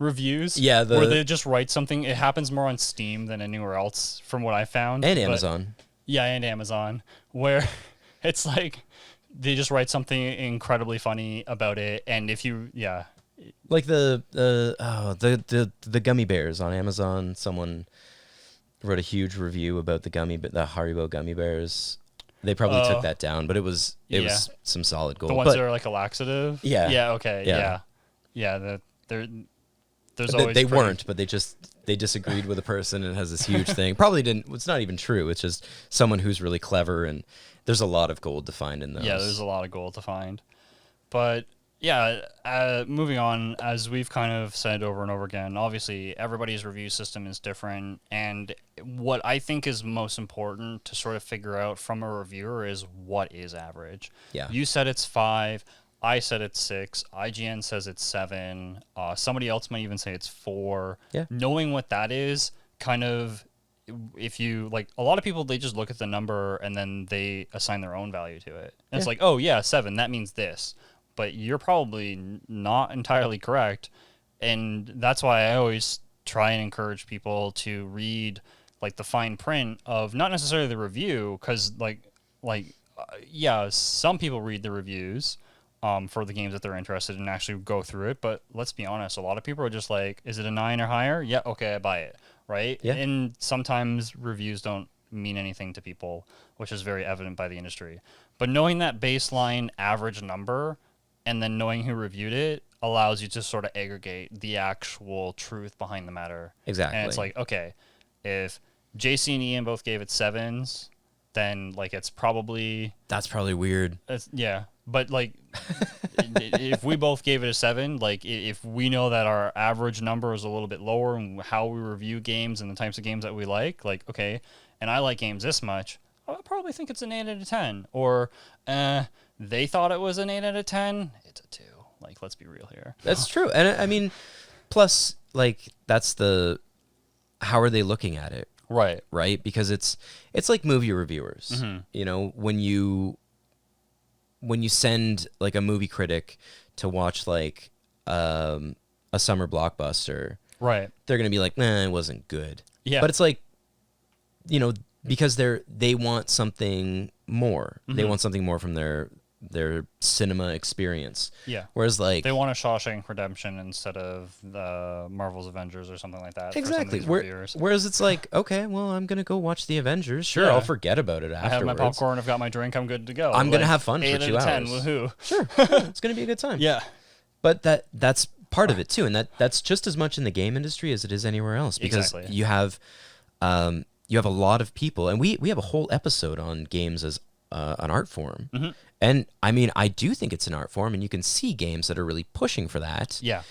reviews, where they just write something. It happens more on Steam than anywhere else, from what I found, and Amazon. Yeah, and Amazon, where it's like they just write something incredibly funny about it, and if you like the gummy bears on Amazon, someone wrote a huge review about the Haribo gummy bears. They probably took that down, but it was some solid gold. The ones that are like a laxative. Yeah. Yeah. Okay. Yeah. There's always they weren't, but they disagreed with a person, and it has this huge thing. Probably didn't. It's not even true. It's just someone who's really clever, and there's a lot of gold to find in those. Yeah, there's a lot of gold to find. But yeah, moving on, as we've kind of said over and over again, obviously everybody's review system is different, and what I think is most important to sort of figure out from a reviewer is what is average. Yeah. You said it's 5. I said it's 6. IGN says it's 7. Somebody else might even say it's 4. Yeah. Knowing what that is, kind of, if you, like, a lot of people, they just look at the number and then they assign their own value to it. And it's like, oh, yeah, 7, that means this. But you're probably not entirely correct. And that's why I always try and encourage people to read, like, the fine print of not necessarily the review, because, some people read the reviews for the games that they're interested in and actually go through it. But let's be honest, a lot of people are just like, is it a 9 or higher? Yeah, okay, I buy it, right? Yeah. And sometimes reviews don't mean anything to people, which is very evident by the industry. But knowing that baseline average number and then knowing who reviewed it allows you to sort of aggregate the actual truth behind the matter. Exactly. And it's like, okay, if JC and Ian both gave it 7s, then like that's probably weird. Yeah. But like, if we both gave it a 7, like if we know that our average number is a little bit lower and how we review games and the types of games that we like, okay, and I like games this much, I probably think it's an 8 out of 10. Or they thought it was an 8 out of 10. It's a 2. Like, let's be real here. That's true. And I mean, plus, like, that's how are they looking at it? Right? Because it's like movie reviewers. Mm-hmm. You know, when you send like a movie critic to watch like a summer blockbuster, Right. they're gonna be like, nah, it wasn't good. Yeah. But it's like, because they want something more. Mm-hmm. They want something more from their cinema experience. Yeah. Whereas like They want a Shawshank Redemption instead of the Marvel's Avengers or something like that. exactly. For some of these reviewers. Whereas it's like, okay, well, I'm gonna go watch the Avengers. Sure, Yeah. I'll forget about it afterwards. I have my popcorn. I've got my drink. I'm good to go. I'm gonna have fun for 8 2 out of 10, hours. Woohoo! Sure, it's gonna be a good time. Yeah. But that's part of it too, and that's just as much in the game industry as it is anywhere else, because Exactly. you have a lot of people, and we have a whole episode on games as an art form. Mm-hmm. And I mean, I do think it's an art form, and you can see games that are really pushing for that. Yeah.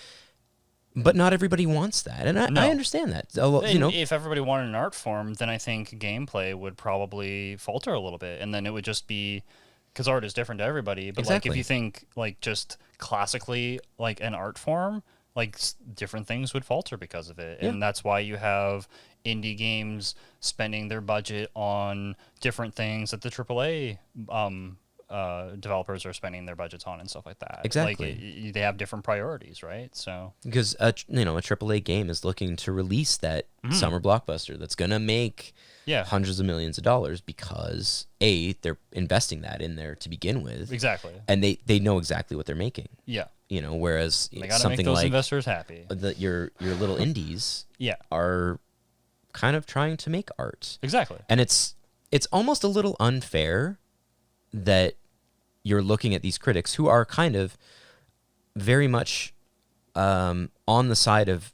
But not everybody wants that, and No. I understand that. If everybody wanted an art form, then I think gameplay would probably falter a little bit, and then it would just be because art is different to everybody. But like, Exactly. if you think like just classically like an art form, like different things would falter because of it, and that's why you have indie games spending their budget on different things that the AAA developers are spending their budgets on and stuff like that. Exactly. Like they have different priorities, right? So Because a AAA game is looking to release that summer blockbuster that's gonna make yeah, hundreds of millions of dollars, because they're investing that in there to begin with, exactly. and they know exactly what they're making. Yeah, Whereas they gotta make something those like investors happy. your little indies Yeah, are kind of trying to make art, exactly. and it's almost a little unfair that you're looking at these critics who are kind of very much on the side of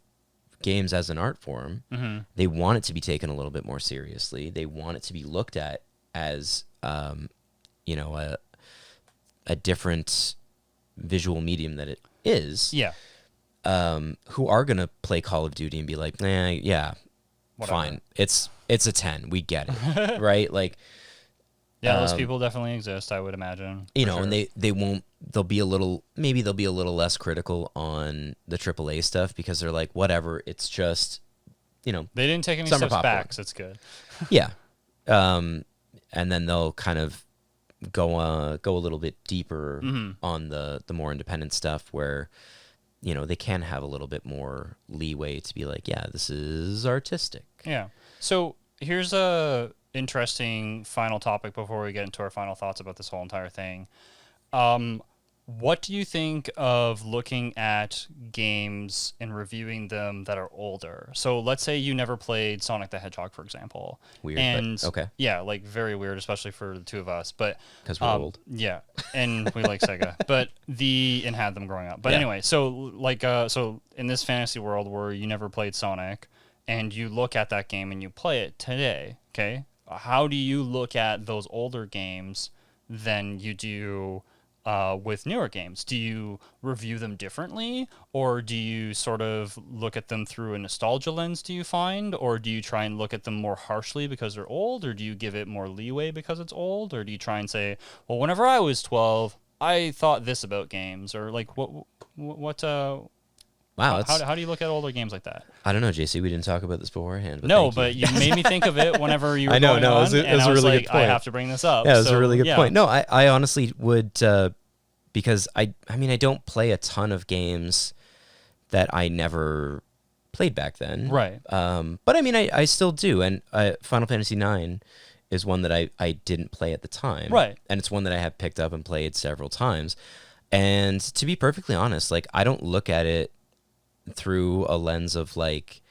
games as an art form. Mm-hmm. They want it to be taken a little bit more seriously. They want it to be looked at as a different visual medium that it is. Yeah, Who are gonna play Call of Duty and be like, nah, yeah, Whatever. fine. It's a 10. We get it, right? Like, yeah, those people definitely exist, I would imagine. and for sure. they won't. They'll be a little less critical on the AAA stuff, because they're like, whatever. It's just, they didn't take any summer steps popcorn. back, so it's good. yeah. And then they'll kind of go a little bit deeper on the more independent stuff, where they can have a little bit more leeway to be like, yeah, this is artistic. Yeah. So here's a interesting final topic before we get into our final thoughts about this whole entire thing. What do you think of looking at games and reviewing them that are older? So let's say you never played Sonic the Hedgehog, for example. Weird, but And okay. Yeah, like very weird, especially for the two of us. But 'Cause we're old. Yeah, and we like Sega, and had them growing up. But Yeah. anyway, so in this fantasy world where you never played Sonic, and you look at that game and you play it today, okay? How do you look at those older games than you do with newer games? Do you review them differently, or do you sort of look at them through a nostalgia lens, do you find? Or do you try and look at them more harshly because they're old, or do you give it more leeway because it's old? Or do you try and say, well, whenever I was 12, I thought this about games? Or like, Wow. how do you look at older games like that? I don't know, JC. We didn't talk about this beforehand. No, thank but you made me think of it whenever you were I know, going no, on, it was a and I was really like, good point. I have to bring this up. Yeah, it was So, a really good yeah. point. No, I honestly would, because I mean, I don't play a ton of games that I never played back then. Right. But I mean, I still do. And Final Fantasy IX is one that I didn't play at the time. Right. And it's one that I have picked up and played several times. And to be perfectly honest, like, I don't look at it through a lens of like,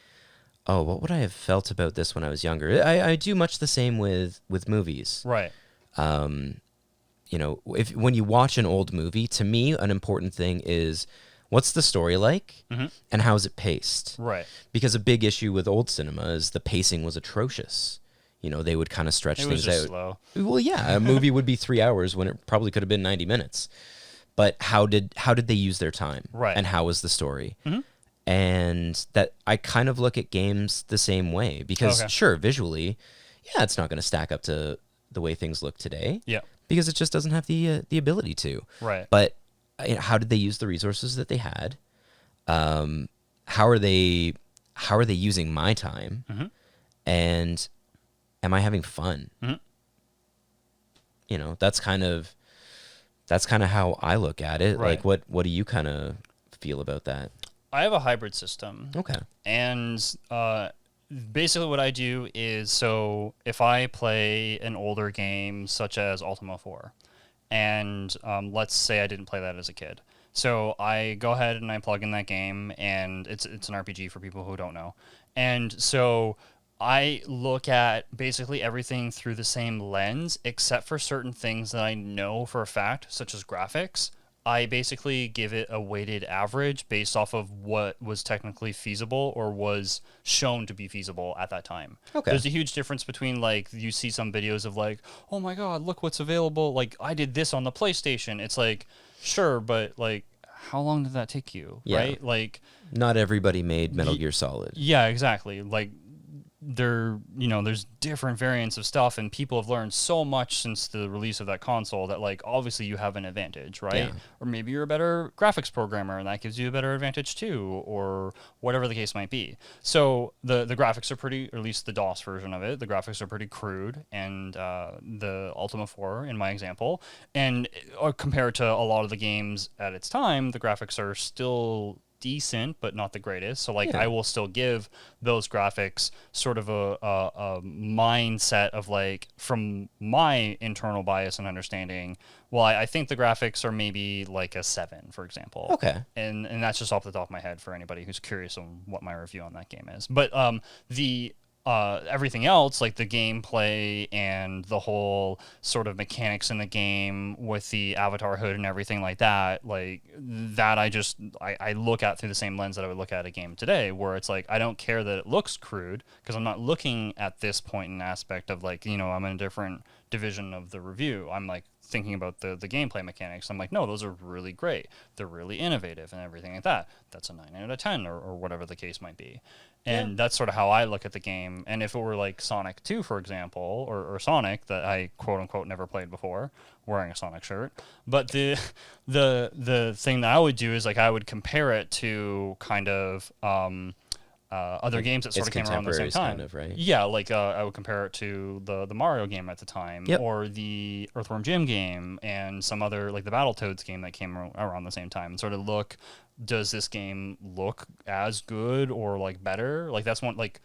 oh, what would I have felt about this when I was younger? I do much the same with movies. Right. When you watch an old movie, to me, an important thing is, what's the story like, and how is it paced? Right. Because a big issue with old cinema is the pacing was atrocious. They would kind of stretch It was things just out. slow. Well, yeah, a movie would be 3 hours when it probably could have been 90 minutes. But how did they use their time? Right. And how was the story? And that I kind of look at games the same way, because Okay. sure, visually, yeah, it's not going to stack up to the way things look today. Yeah. Because it just doesn't have the ability to. Right. But how did they use the resources that they had? How are they using my time? And am I having fun? That's kind of how I look at it. Right. Like, what do you kind of feel about that? I have a hybrid system. Okay. And basically what I do is, so if I play an older game such as Ultima 4, and let's say I didn't play that as a kid. So I go ahead and I plug in that game, and it's an RPG for people who don't know. And so I look at basically everything through the same lens, except for certain things that I know for a fact, such as graphics. I basically give it a weighted average based off of what was technically feasible or was shown to be feasible at that time. Okay. There's a huge difference between, like, you see some videos of like, oh my God, look what's available. Like, I did this on the PlayStation. It's like, sure, but like, how long did that take you? Yeah. Right? Like, not everybody made Metal Gear Solid. yeah, exactly. Like, there's different variants of stuff, and people have learned so much since the release of that console that, like, obviously you have an advantage, right? Yeah. Or maybe you're a better graphics programmer and that gives you a better advantage too, or whatever the case might be. So the graphics are pretty, or at least the DOS version of it, the graphics are pretty crude, and the Ultima 4 in my example, and compared to a lot of the games at its time, the graphics are still decent but not the greatest. So like, Yeah. I will still give those graphics sort of a mindset of, like, from my internal bias and understanding, well, I think the graphics are maybe like a 7, for example. Okay. And that's just off the top of my head for anybody who's curious on what my review on that game is. But the everything else, like the gameplay and the whole sort of mechanics in the game with the avatar hood and everything like that, like that I look at through the same lens that I would look at a game today, where it's like, I don't care that it looks crude, because I'm not looking at this point in aspect of, like, I'm in a different division of the review. I'm like thinking about the gameplay mechanics. I'm like, no, those are really great. They're really innovative and everything like that. That's a 9 out of 10 or whatever the case might be. And that's sort of how I look at the game. And if it were like Sonic 2, for example, or Sonic, that I quote unquote never played before, wearing a Sonic shirt, but the thing that I would do is, like, I would compare it to kind of other games that sort of came around at the same time. Kind of, right? Yeah, like I would compare it to the Mario game at the time, Yep. or the Earthworm Jim game, and some other, like the Battletoads game that came around the same time, and sort of look, does this game look as good or like better? Like, that's one, like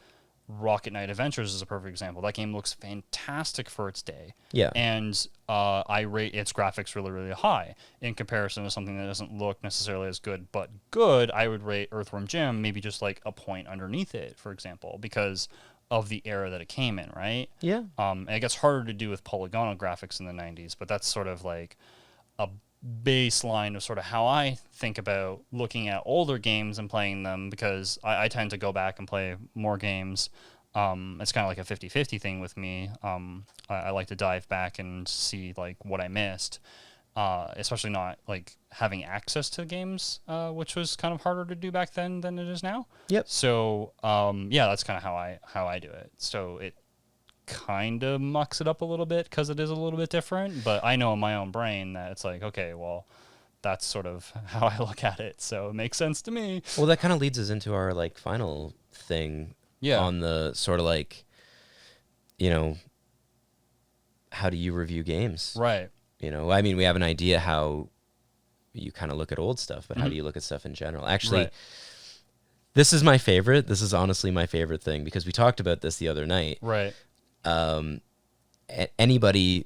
Rocket Knight Adventures is a perfect example. That game looks fantastic for its day. Yeah. And I rate its graphics really, really high in comparison to something that doesn't look necessarily as good, but good. I would rate Earthworm Jim maybe just like a point underneath it, for example, because of the era that it came in, right? Yeah. And it gets harder to do with polygonal graphics in the 90s, but that's sort of like a baseline of sort of how I think about looking at older games and playing them, because I tend to go back and play more games. It's kind of like a 50-50 thing with me. I like to dive back and see like what I missed, especially not like having access to games, which was kind of harder to do back then than it is now. Yep. So yeah, that's kind of how I do it. So it kind of mucks it up a little bit because it is a little bit different, but I know in my own brain that it's like, okay, well, that's sort of how I look at it, so it makes sense to me. Well, that kind of leads us into our like final thing. Yeah. On the sort of like, how do you review games? Right. I mean, we have an idea how you kind of look at old stuff, but how do you look at stuff in general? Actually, Right. This is my favorite. This is honestly my favorite thing, because we talked about this the other night. Right. Anybody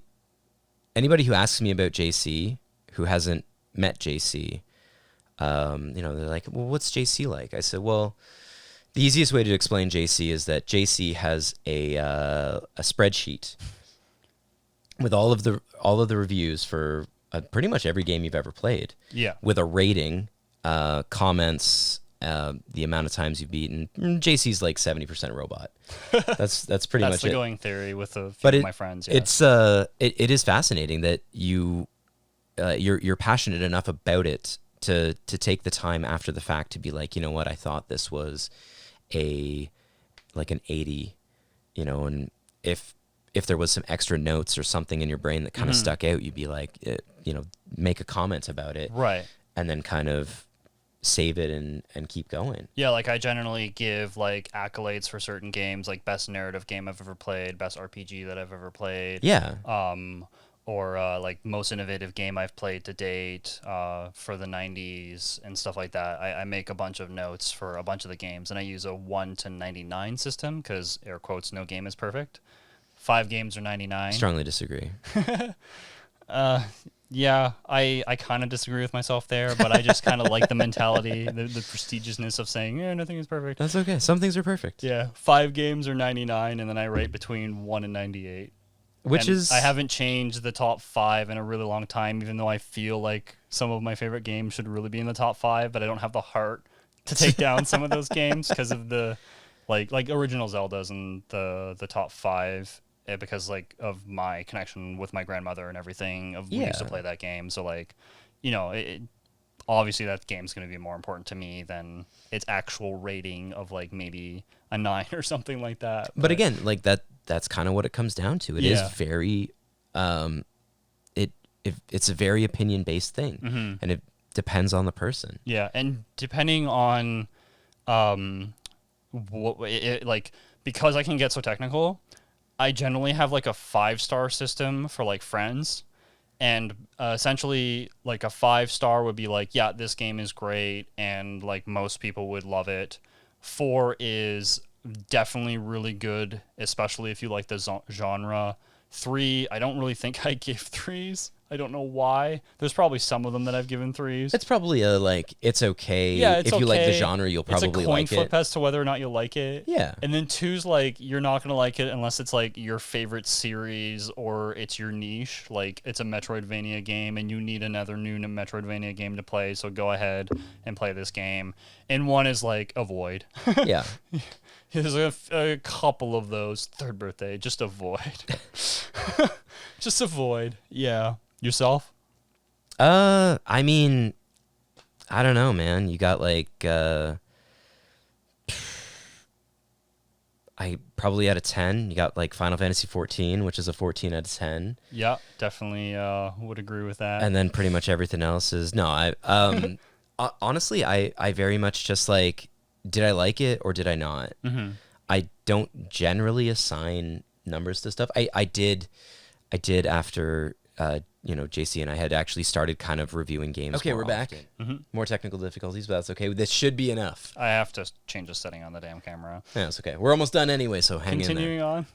who asks me about JC who hasn't met JC, they're like, well, what's JC like? I said, well, the easiest way to explain JC is that JC has a spreadsheet with all of the reviews for pretty much every game you've ever played. Yeah. With a rating, comments, the amount of times you've beaten. JC's like 70% robot. That's pretty That's much the it. going theory with a few of my friends. Yeah. It's it is fascinating that you're passionate enough about it to take the time after the fact to be like, you know what, I thought this was an 80, and if there was some extra notes or something in your brain that kind of stuck out, you'd be like, make a comment about it, right. and then kind of save it and keep going. Yeah, like I generally give like accolades for certain games, like best narrative game I've ever played, best RPG that I've ever played. Yeah. or like most innovative game I've played to date for the 90s and stuff like that. I make a bunch of notes for a bunch of the games, and I use a 1 to 99 system because, air quotes, no game is perfect. 5 games are 99. Strongly disagree. Yeah, I kind of disagree with myself there, but I just kind of like the mentality, the prestigiousness of saying, yeah, nothing is perfect. That's okay. Some things are perfect. Yeah, 5 games are 99, and then I rate between 1 and 98. Which And is... I haven't changed the top 5 in a really long time, even though I feel like some of my favorite games should really be in the top 5, but I don't have the heart to take down some of those games because of the like original Zeldas and the top 5 because like of my connection with my grandmother and everything of we used to play that game. So like, you know, obviously that game's going to be more important to me than its actual rating of like maybe a 9 or something like that. But again, like that's kind of what it comes down to. It is very it's a very opinion based thing, and it depends on the person. Yeah, and depending on like because I can get so technical, I generally have like a 5-star system for like friends, and essentially like a 5-star would be like, yeah, this game is great and like most people would love it. 4 is definitely really good, especially if you like the genre. 3, I don't really think I give 3s. I don't know why. There's probably some of them that I've given 3s. It's probably a like it's okay. Yeah, it's if you like the okay. genre, you'll probably it's a coin like flip it. as to whether or not you'll like it. Yeah. And then 2's like you're not gonna like it unless it's like your favorite series or it's your niche. Like it's a Metroidvania game and you need another new Metroidvania game to play, so go ahead and play this game. And 1 is like avoid. Yeah. There's a couple of those. Third birthday, just avoid. Just avoid. Yeah. Yourself? I mean, I don't know, man. You got like I probably out of 10. You got like Final Fantasy 14, which is a 14 out of 10. Yeah, definitely would agree with that. And then pretty much everything else is no. I honestly, I very much just like, did I like it or did I not? Mm-hmm. I don't generally assign numbers to stuff. I did after JC and I had actually started kind of reviewing games. Okay, we're back. Mm-hmm. More technical difficulties, but that's okay. This should be enough. I have to change the setting on the damn camera. Yeah, that's okay. We're almost done anyway, so hang in there. Continuing on?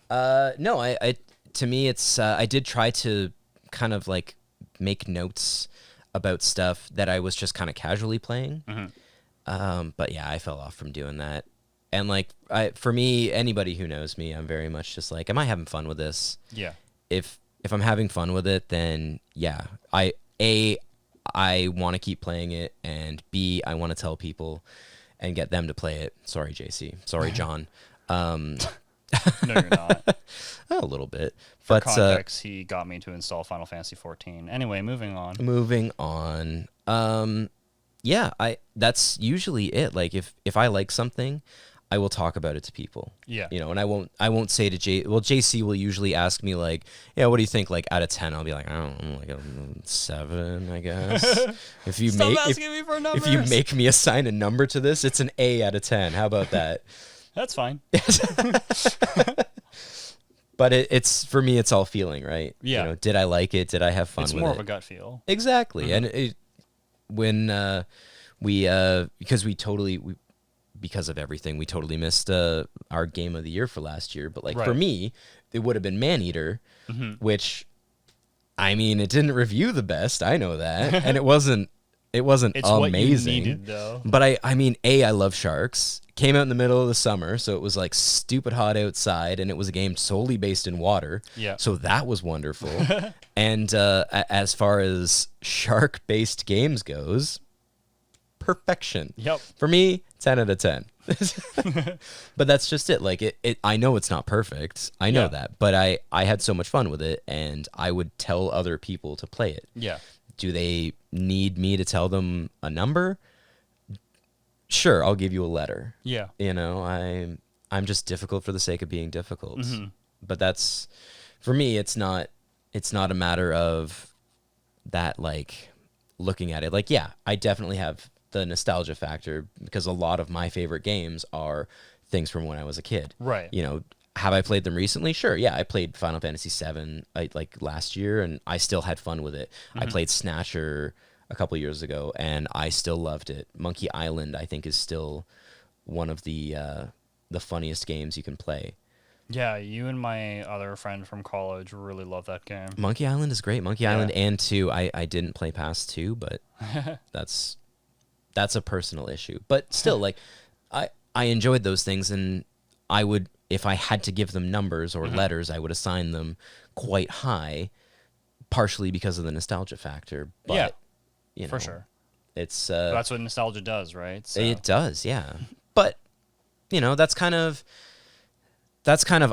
No, I to me it's I did try to kind of like make notes about stuff that I was just kind of casually playing. Mm-hmm. But yeah, I fell off from doing that. And like for me, anybody who knows me, I'm very much just like, am I having fun with this? Yeah. If I'm having fun with it, then yeah, I want to keep playing it, and B, I want to tell people and get them to play it. Sorry, JC. Sorry, John. No, you're not. A little bit. For But context, he got me to install Final Fantasy 14. Anyway, moving on. Yeah, that's usually it. Like if I like something, I will talk about it to people. Yeah. And I won't say to JC will usually ask me like, yeah, what do you think like out of 10? I'll be like, I don't know, like a 7, I guess. If you asking me for numbers. If you make me assign a number to this, it's an A out of 10. How about that? That's fine. But it's for me, it's all feeling, right? Yeah. Did I like it? Did I have fun with it? It's more of a gut feel. Exactly. Mm-hmm. And when because of everything, we totally missed our game of the year for last year. But like for me, it would have been Maneater, which, I mean, it didn't review the best. I know that, and it wasn't it's amazing. What you needed, though. But I mean, I love sharks. Came out in the middle of the summer, so it was like stupid hot outside, and it was a game solely based in water. Yeah. So that was wonderful. And as far as shark-based games goes, perfection. Yep. For me, 10 out of 10. But that's just it. Like it I know it's not perfect. I know that, but I had so much fun with it, and I would tell other people to play it. Yeah. Do they need me to tell them a number? Sure, I'll give you a letter. Yeah. I'm just difficult for the sake of being difficult. Mm-hmm. But that's, for me, it's not a matter of that, like, looking at it. Like, yeah, I definitely have the nostalgia factor because a lot of my favorite games are things from when I was a kid. Right. Have I played them recently? Sure. Yeah, I played Final Fantasy VII last year, and I still had fun with it. I played Snatcher a couple years ago, and I still loved it. Monkey Island, I think, is still one of the funniest games you can play. Yeah, you and my other friend from college really love that game. Monkey Island is great. Monkey Island and 2. I didn't play past 2, but that's a personal issue. But still, like, I enjoyed those things, and I would, if I had to give them numbers or letters, I would assign them quite high, partially because of the nostalgia factor. But, Yeah, you know, for sure. It's That's what nostalgia does, right? So. it does, yeah. But that's kind of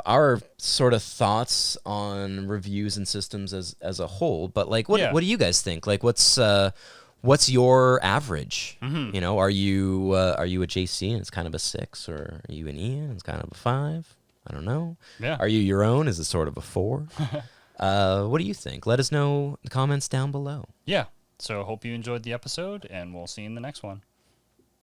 our sort of thoughts on reviews and systems as a whole. But like, what do you guys think? Like, what's your average? Are you a JC and it's kind of a 6, or are you an Ian and it's kind of a 5? I don't know. Yeah. Are you your own? Is it sort of a 4? What do you think? Let us know in the comments down below. Yeah. So hope you enjoyed the episode, and we'll see you in the next one.